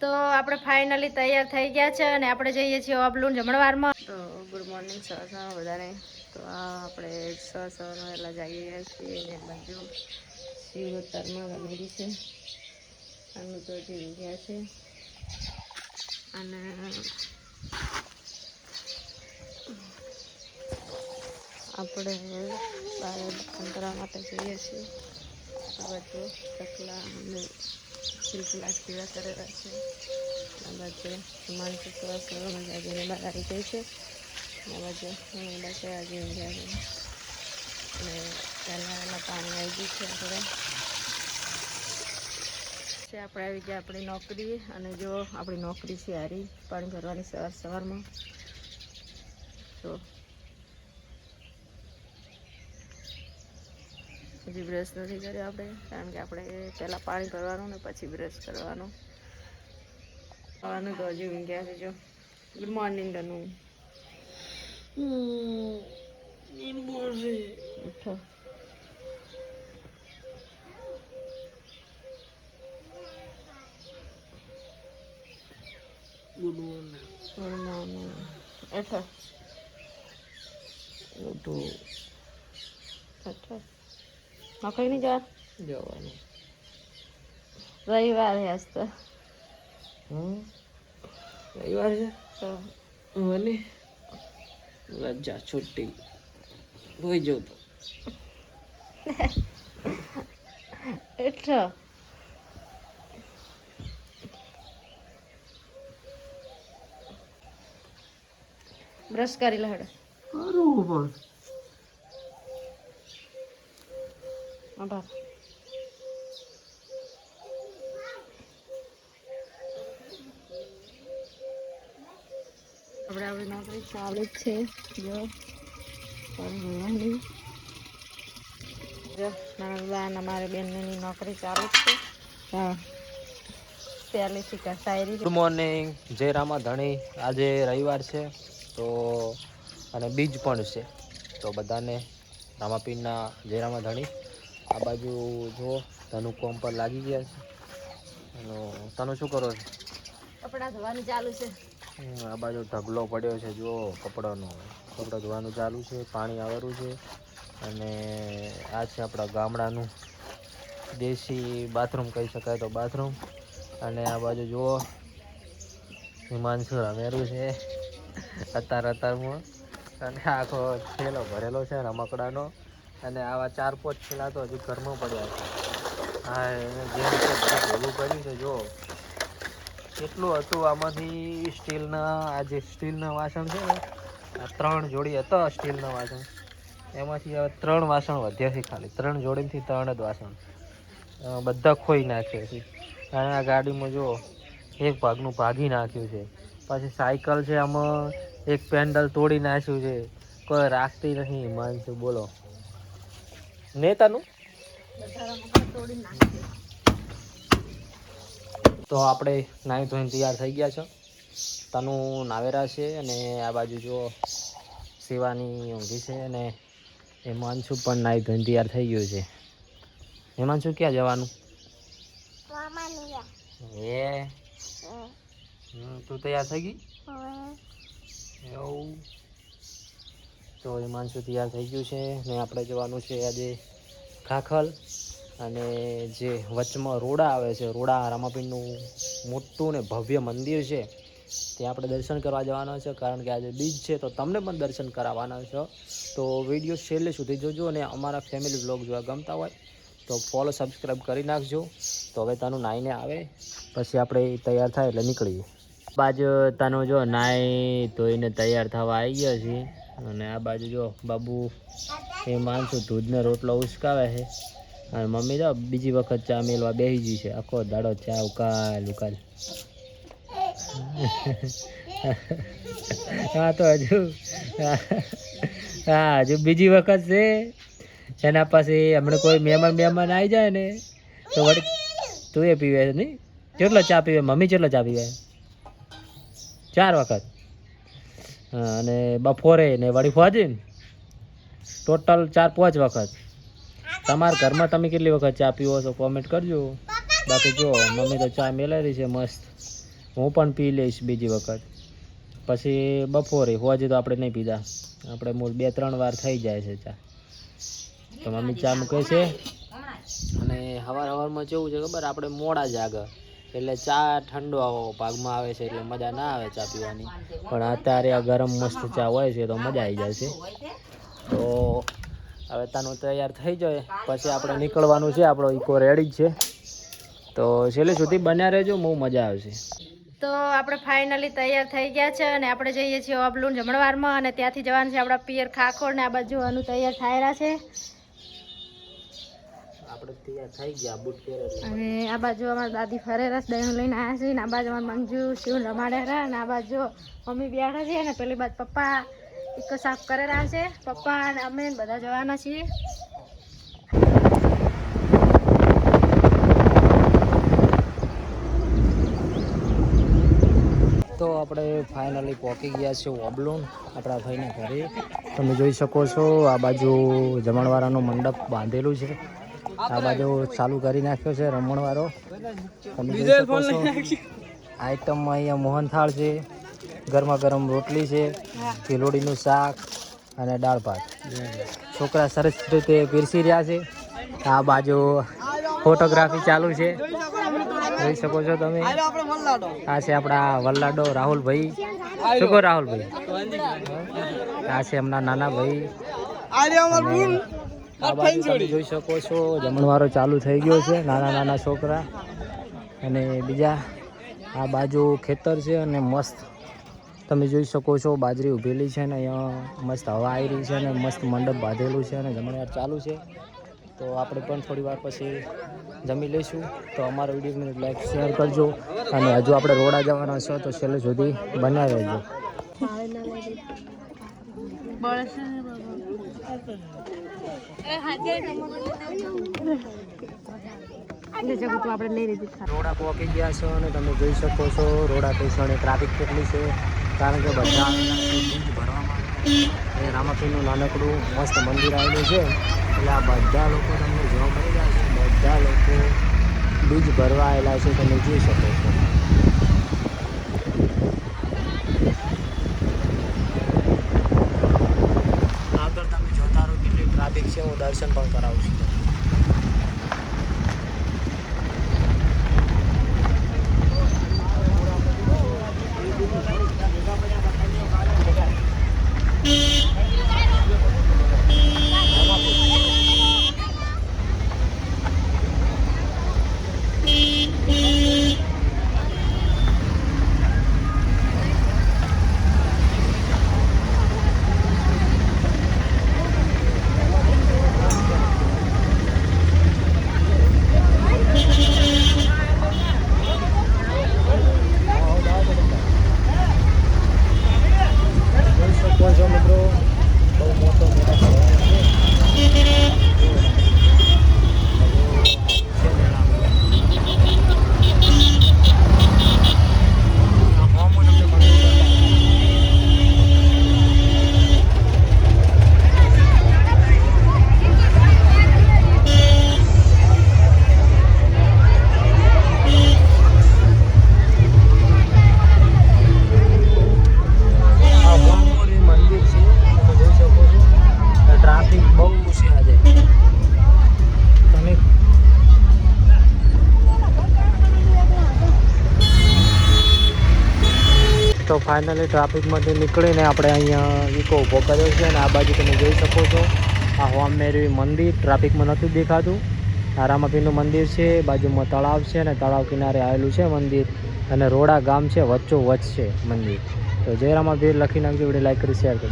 તો આપણે ફાઇનલી તૈયાર થઈ ગયા છે અને આપણે જઈએ છીએ ઓબલું જમણવારમાં. તો ગુડ મોર્નિંગ સર બધાને. તો આપણે સવારમાં વહેલા જાગી ગયા છીએ અને બાજુ શિવોત્તરમાં બનેલી છે આનું તો જીવી ગયા છે અને આપણે બહાર અંતરા માટે જઈએ છીએ. આ બાજુ ચકલા અને ચીલકલા પીવા કરેલા છે. આ બાજુ માનસિક સવારમાં જાગીને બહાર આવી ગઈ છે. આ બાજુ બસ આજે ઊંઘ્યા છે અને પહેલાં પાણી આવી ગયું છે. આપણે આવી ગયા આપણી નોકરી અને જો આપણી નોકરી છે હારી પાણી ભરવાની સવારમાં. તો હજી બ્રશ નથી કર્યો આપણે, કારણ કે આપણે પહેલાં પાણી ભરવાનું ને પછી બ્રશ કરવાનું. ખાવાનું તો હજી ઊંઘ્યા છે. જો ગુડ મોર્નિંગ તનું. ઉઠો. Good morning. Good morning. ઉઠો. ઉઠો. ઉઠો. નોકરી નહીં જવાનું? રવિવાર છે આજ તો. રવિવાર છે તો મને રજા છુટ્ટી હોઈ જવું તો. ઉઠો. બ્રશ કરી લે હેડો. બરોબર. આભાર. આપણે આપણી નોકરી ચાલુ જ છે. જો નાના મારી બેનની નોકરી ચાલુ જ છે. હા પહેલીથી કસાયેલી. Good morning. જય રામા ધણી. આજે રવિવાર છે તો અને બીજ પણ છે તો બધાને રામાપીરના જય રામા ધણી. આ બાજુ જો ધનુ કોમ પર લાગી ગયા છે. તને શું કરો છો? કપડાં ધોવાનું ચાલુ છે. આ બાજુ ઢગલો પડ્યો છે. જો કપડાં ધોવાનું ચાલુ છે. પાણી આવેલું છે અને આ છે આપણા ગામડાનું દેશી બાથરૂમ કહી શકાય તો બાથરૂમ. અને આ બાજુ જુઓ હિમાંશુ રમેરું છે અત્યારમાં અને આખો થેલો ભરેલો છે રમકડાનો. અને આવા 4-5 થેલા તો હજી ઘરમાં પડ્યા છે. હા એને જેમ કે ભેગું કર્યું છે. જો કેટલું હતું આમાંથી સ્ટીલના, આ જે સ્ટીલના વાસણ છે ને આ 3 જોડી હતા સ્ટીલના વાસણ, એમાંથી હવે 3 વાસણ વધ્યા છે. ખાલી 3 જોડીથી 3 જ વાસણ બધા ખોઈ નાખ્યા છે. અને આ ગાડીમાં જો એક ભાગનું ભાગી નાખ્યું છે. પછી સાયકલ છે આમાં એક પેન્ડલ તોડી નાખ્યું છે. કોઈ રાખતી નથી હિમાંશુ. બોલો નેતાનું. તો આપણે નાહી ધોઈને તૈયાર થઈ ગયા છો. તનું નાવેરા છે અને આ બાજુ જો શિવાની ઊંઘી છે અને હિમાંશુ પણ નાહી ધોઈને તૈયાર થઈ ગયું છે. હિમાંશુ ક્યાં જવાનું? તું તૈયાર થઈ ગઈ? એવું તો હિમાંશુ તૈયાર થઈ ગયું છે ને આપણે જવાનું છે આજે ખાખલ. અને જે વચમાં રોડા આવે છે, રોડા રામાપીરનું મોટું ને ભવ્ય મંદિર છે ત્યાં આપણે દર્શન કરવા જવાના છે. કારણ કે આજે બીજ છે તો તમને પણ દર્શન કરાવવાના છે. તો વિડીયો છેલ્લે સુધી જોજો અને અમારા ફેમિલી વ્લોગ જોવા ગમતા હોય તો ફોલો સબસ્ક્રાઈબ કરી નાખજો. તો હવે તનું નાઈને આવે પછી આપણે તૈયાર થાય એટલે નીકળીએ. બાજુ તનું જો નાઈ ધોઈને તૈયાર થવા આવી ગયા છીએ અને આ બાજુ જો બાબુ એ માનસું દૂધને રોટલો ઉસકાવે છે અને મમ્મી તો બીજી વખત ચા મેલવા બેસી ગઈ છે. આખો દાડો ચા ઉકાલ. હા તો હજુ બીજી વખત છે. એના પછી હમણાં કોઈ મહેમાન આવી જાય ને તો વળી તું એ પીવે છે નહીં? કેટલો ચા પીવે મમ્મી? કેટલો ચા પીવે? 4 વખત. અને બપોરે ને વળી ફોજી ને ટોટલ 4-5 વખત. તમારા ઘરમાં તમે કેટલી વખત ચા પીવો છો કોમેન્ટ કરજો. બાકી જો મમ્મી તો ચા મેલાવી છે મસ્ત હું પણ પી લઈશ બીજી વખત. પછી બપોરે હોજે તો આપણે નહીં પીધા, આપણે મૂળ 2-3 વાર થઈ જાય છે ચા. તો મમ્મી ચા મૂકે છે. અને સવારમાં કેવું છે ખબર, આપણે મોડા જાગે એટલે ચા ઠંડો ભાગમાં આવે છે એટલે મજા ના આવે ચા પીવાની. પણ અત્યારે આ ગરમ મસ્ત ચા હોય છે તો મજા આવી જાય છે. તો હવે તાનું તૈયાર થઈ જાય પછી આપણે નીકળવાનું છે. આપણો ઇકો રેડી જ છે, તો છેલ્લે સુધી બન્યા રહેજો, બહુ મજા આવશે. તો આપણે ફાઇનલી તૈયાર થઈ ગયા છે અને આપણે જઈએ છીએ ઓબલું જમણવારમાં અને ત્યાંથી જવાનું છે આપણા પિયર ખાખોડ ને આ બાજુ આનું તૈયાર થાય છે. આપણે તૈયાર થઈ ગયા બૂટ પહેરે અને આ બાજુ અમારા દાદી ફરે રસ દહીં લઈને આવ્યા છે ને આ બાજુ અમારા મંજુ શિવ રમાડ્યા અને આ બાજુ મમ્મી બેઠા છે અને પેલી બાજુ પપ્પા ઇકો સાફ કરે રહ્યા છે. પપ્પા અને અમે બધા જવાના છીએ. તો આપણે ફાઇનલી પહોંચી ગયા છે ઓબલું આપણા ભાઈના ઘરે. તમે જોઈ શકો છો આ બાજુ જમણવારાનો મંડપ બાંધેલું છે, આ બાજુ ચાલુ કરી નાખ્યો છે રમણવારો. તમે જોઈ શકો છો આઈટમમાં અહીંયા મોહનથાળ છે, ગરમા ગરમ રોટલી છે, કિલોડીનું શાક અને દાળ ભાત. છોકરા સરસ રીતે પીરસી રહ્યા છે. આ બાજુ ફોટોગ્રાફી ચાલુ છે, જોઈ શકો છો તમે. આ છે આપણા વલ્લાડો રાહુલભાઈ. શું કહો રાહુલભાઈ? આ છે એમના નાના ભાઈ. આ બાજુ તમે જોઈ શકો છો જમણવારો ચાલુ થઈ ગયો છે, નાના નાના છોકરા અને બીજા. આ બાજુ ખેતર છે અને મસ્ત તમે જોઈ શકો છો બાજરી ઉભેલી છે ને અહીંયા મસ્ત હવા આવી રહી છે અને મસ્ત મંડપ બાંધેલું છે અને જમણવાર ચાલુ છે. તો આપણે પણ થોડી વાર પછી જમી લઈશું. તો અમારો વિડીયોને લાઈક શેર કરજો અને હજુ આપણે રોડા જવાના છો તો છેલ્લે સુધી બનાવી રહેજો. રોડા પહોંચી ગયા છો અને તમે જોઈ શકો છો રોડા સ્ટેશને ટ્રાફિક કેટલી છે, કારણ કે બધા આવેલા છે બીજ ભરવામાં. એ રામાપીરનું નાનકડું મસ્ત મંદિર આવેલું છે એટલે આ બધા લોકો તમને જોવા મળી રહ્યા છે. બધા લોકો બીજ ભરવા આવેલા છે, તમે જોઈ શકો છો. આગળ તમે જોતા રહો કેટલી ટ્રાફિક છે, હું દર્શન પણ કરાવું છું. તો ફાઇનલી ટ્રાફિકમાંથી નીકળીને આપણે અહીંયા ઇકો ઊભો કર્યો છે અને આ બાજુ તમે જોઈ શકો છો આ હોમમેરી મંદિર ટ્રાફિકમાં નથી દેખાતું. આ રામાપીરનું મંદિર છે, બાજુમાં તળાવ છે અને તળાવ કિનારે આવેલું છે મંદિર અને રોડા ગામ છે, વચ્ચોવચ્ચ છે મંદિર. તો જય રામાપીર લખી નાખજો, વિડીયો લાઈક કરી શેર કરજો.